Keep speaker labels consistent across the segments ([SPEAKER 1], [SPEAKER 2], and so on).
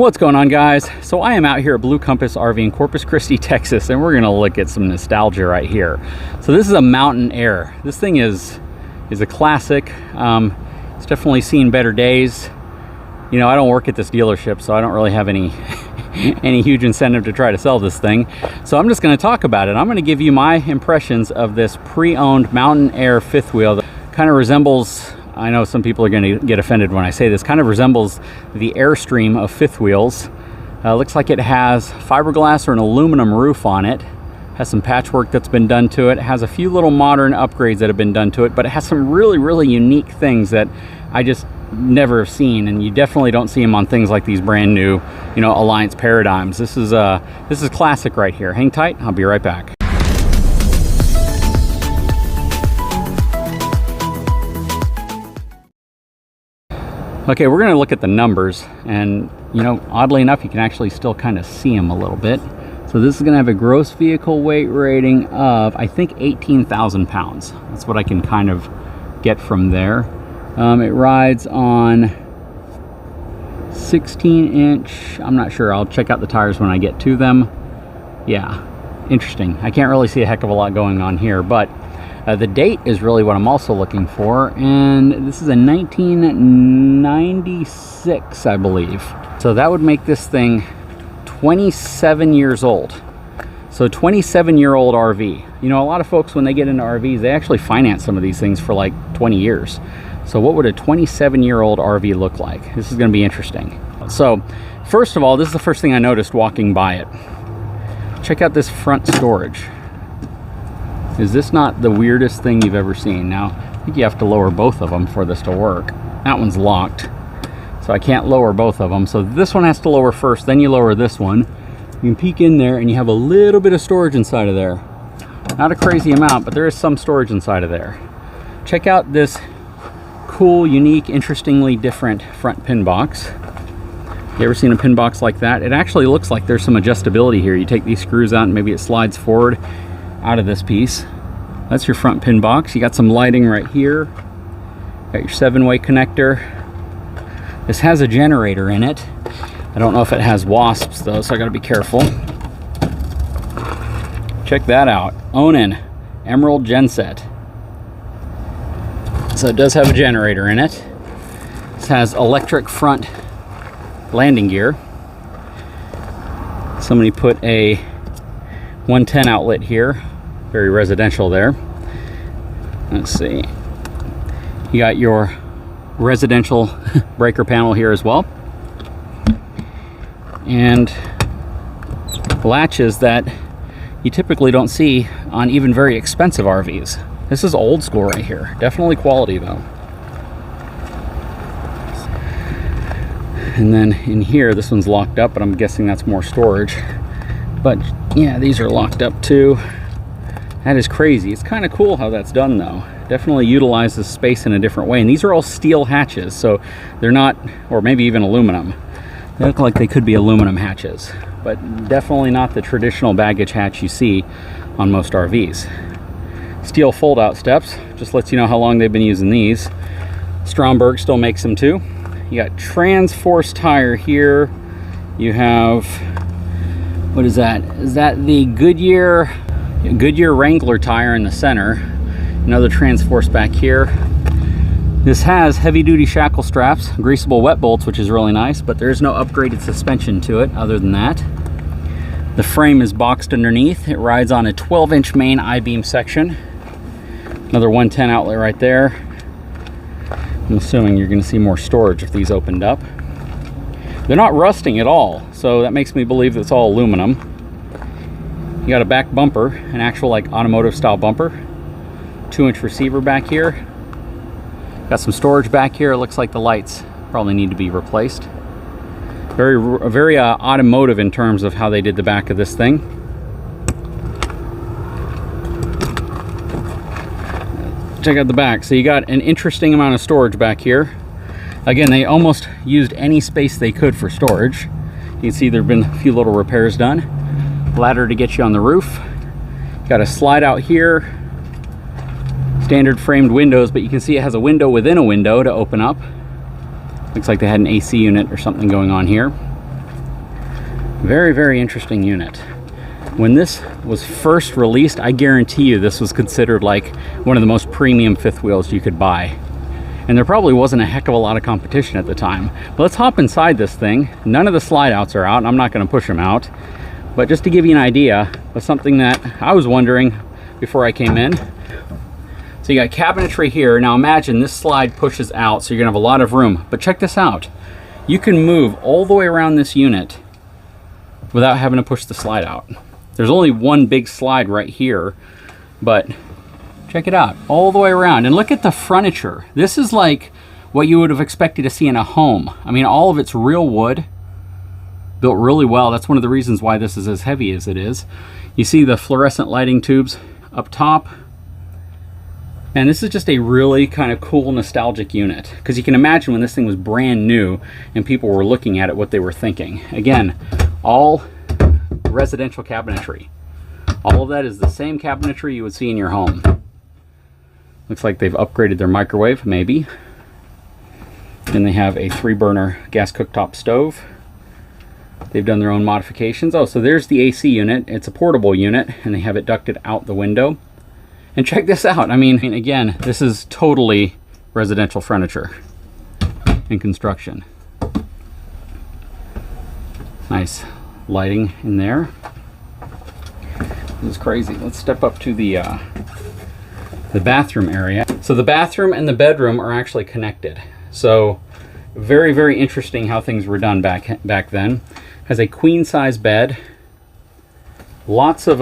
[SPEAKER 1] What's going on, guys? So I am out here at Blue Compass RV in Corpus Christi, Texas, and we're gonna look at some nostalgia right here. So this is a Mountain Aire. This thing is a classic. It's definitely seen better days. You know, I don't work at this dealership, so I don't really have any any huge incentive to try to sell this thing. So I'm just gonna talk about it. I'm gonna give you my impressions of this pre-owned Mountain Aire fifth wheel that kind of resembles, I know some people are going to get offended when I say this, kind of resembles the Airstream of fifth wheels. Looks like it has fiberglass or an aluminum roof on it. Has some patchwork that's been done to it. It has a few little modern upgrades that have been done to it, but it has some really unique things that I just never have seen, and you definitely don't see them on things like these brand new, you know, Alliance Paradigms. This is classic right here. Hang tight, I'll be right back. Okay, we're going to look at the numbers, and you know, oddly enough, you can actually still kind of see them a little bit. So this is going to have a gross vehicle weight rating of, I think, 18,000 pounds. That's what I can kind of get from there. It rides on 16-inch. I'm not sure. I'll check out the tires when I get to them. Yeah, interesting. I can't really see a heck of a lot going on here, but the date is really what I'm also looking for, and this is a 1996, I believe. So that would make this thing 27 years old. So 27-year-old RV. You know, a lot of folks, when they get into RVs, they actually finance some of these things for like 20 years. So what would a 27-year-old RV look like? This is going to be interesting. So first of all, this is the first thing I noticed walking by it. Check out this front storage. Is this not the weirdest thing you've ever seen? Now, I think you have to lower both of them for this to work. That one's locked, so I can't lower both of them. So this one has to lower first, then you lower this one. You can peek in there and you have a little bit of storage inside of there. Not a crazy amount, but there is some storage inside of there. Check out this cool, unique, interestingly different front pin box. You ever seen a pin box like that? It actually looks like there's some adjustability here. You take these screws out and maybe it slides forward out of this piece. That's your front pin box. You got some lighting right here. Got your 7-way connector. This has a generator in it. I don't know if it has wasps though, so I gotta be careful. Check that out. Onan Emerald Genset. So it does have a generator in it. This has electric front landing gear. Somebody put a 110 outlet here. Very residential there. Let's see. You got your residential breaker panel here as well. And latches that you typically don't see on even very expensive RVs. This is old school right here. Definitely quality though. And then in here, this one's locked up, but I'm guessing that's more storage. But yeah, these are locked up too. That is crazy. It's kind of cool how that's done though. Definitely utilizes space in a different way. And these are all steel hatches, so they're not, or maybe even aluminum. They look like they could be aluminum hatches, but definitely not the traditional baggage hatch you see on most RVs. Steel fold-out steps, just lets you know how long they've been using these. Stromberg still makes them too. You got Transforce tire here. You have, what is that? Is that the Goodyear Wrangler tire in the center? Another Transforce back here. This has heavy-duty shackle straps, greasable wet bolts, which is really nice, but there is no upgraded suspension to it other than that. The frame is boxed underneath. It rides on a 12-inch main I-beam section. Another 110 outlet right there. I'm assuming you're going to see more storage if these opened up. They're not rusting at all, so that makes me believe that it's all aluminum. You got a back bumper, an actual like automotive style bumper. 2-inch receiver back here. Got some storage back here. It looks like the lights probably need to be replaced. Very automotive in terms of how they did the back of this thing. Check out the back. So you got an interesting amount of storage back here. Again, they almost used any space they could for storage. You can see there have been a few little repairs done. Ladder to get you on the roof. Got a slide out here. Standard framed windows, but you can see it has a window within a window to open up. Looks like they had an AC unit or something going on here. Very, very interesting unit. When this was first released, I guarantee you this was considered like one of the most premium fifth wheels you could buy. And there probably wasn't a heck of a lot of competition at the time. But let's hop inside this thing. None of the slide outs are out, and I'm not going to push them out. But just to give you an idea of something that I was wondering before I came in. So you got cabinetry here. Now imagine this slide pushes out, so you're going to have a lot of room. But check this out. You can move all the way around this unit without having to push the slide out. There's only one big slide right here, but check it out, all the way around. And look at the furniture. This is like what you would have expected to see in a home. I mean, all of it's real wood, built really well. That's one of the reasons why this is as heavy as it is. You see the fluorescent lighting tubes up top. And this is just a really kind of cool nostalgic unit, because you can imagine when this thing was brand new and people were looking at it, what they were thinking. Again, all residential cabinetry. All of that is the same cabinetry you would see in your home. Looks like they've upgraded their microwave, maybe. And they have a 3-burner gas cooktop stove. They've done their own modifications. Oh, so there's the AC unit. It's a portable unit, and they have it ducted out the window. And check this out. I mean, again, this is totally residential furniture and construction. Nice lighting in there. This is crazy. Let's step up to the bathroom area. So the bathroom and the bedroom are actually connected. So very, very interesting how things were done back then. Has a queen size bed. Lots of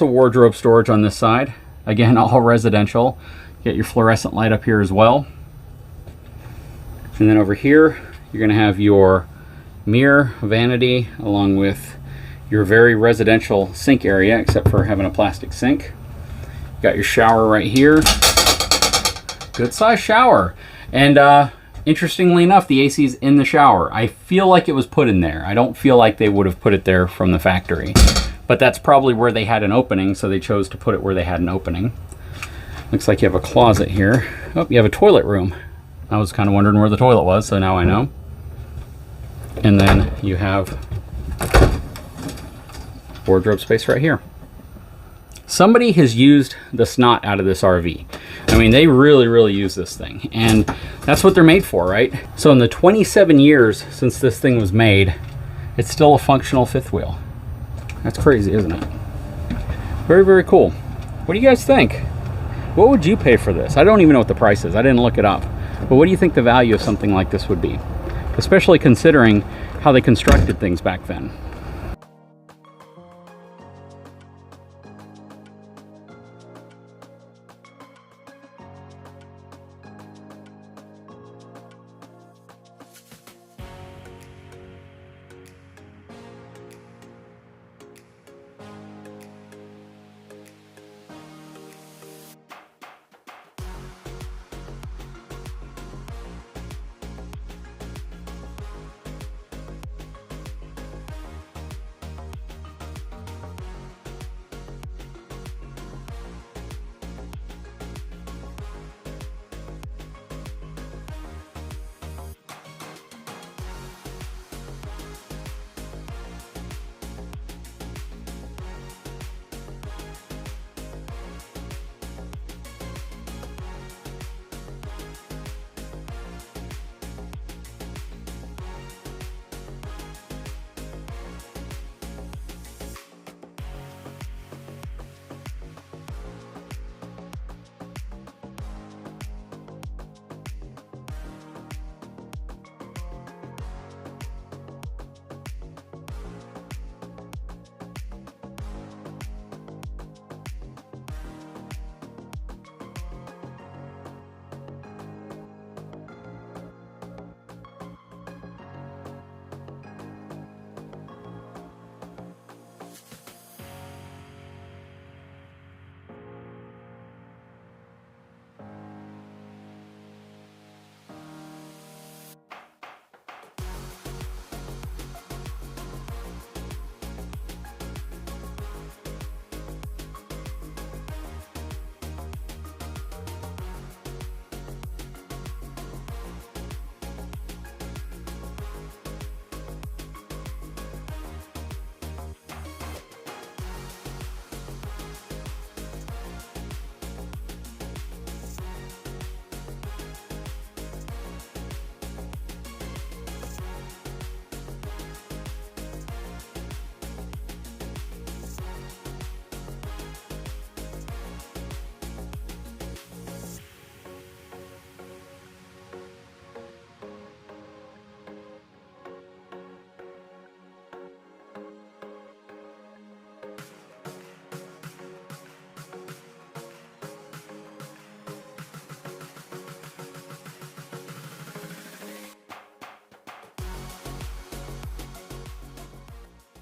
[SPEAKER 1] wardrobe storage on this side. Again, all residential. Get your fluorescent light up here as well. And then over here, you're going to have your mirror, vanity, along with your very residential sink area, except for having a plastic sink. You got your shower right here. Good size shower. And interestingly enough, the AC is in the shower. I feel like it was put in there. I don't feel like they would have put it there from the factory. But that's probably where they had an opening, so they chose to put it where they had an opening. Looks like you have a closet here. Oh, you have a toilet room. I was kind of wondering where the toilet was, so now I know. And then you have wardrobe space right here. Somebody has used the snot out of this RV. I mean, they really, really use this thing. And that's what they're made for, right? So in the 27 years since this thing was made, it's still a functional fifth wheel. That's crazy, isn't it? Very, very cool. What do you guys think? What would you pay for this? I don't even know what the price is. I didn't look it up. But what do you think the value of something like this would be? Especially considering how they constructed things back then.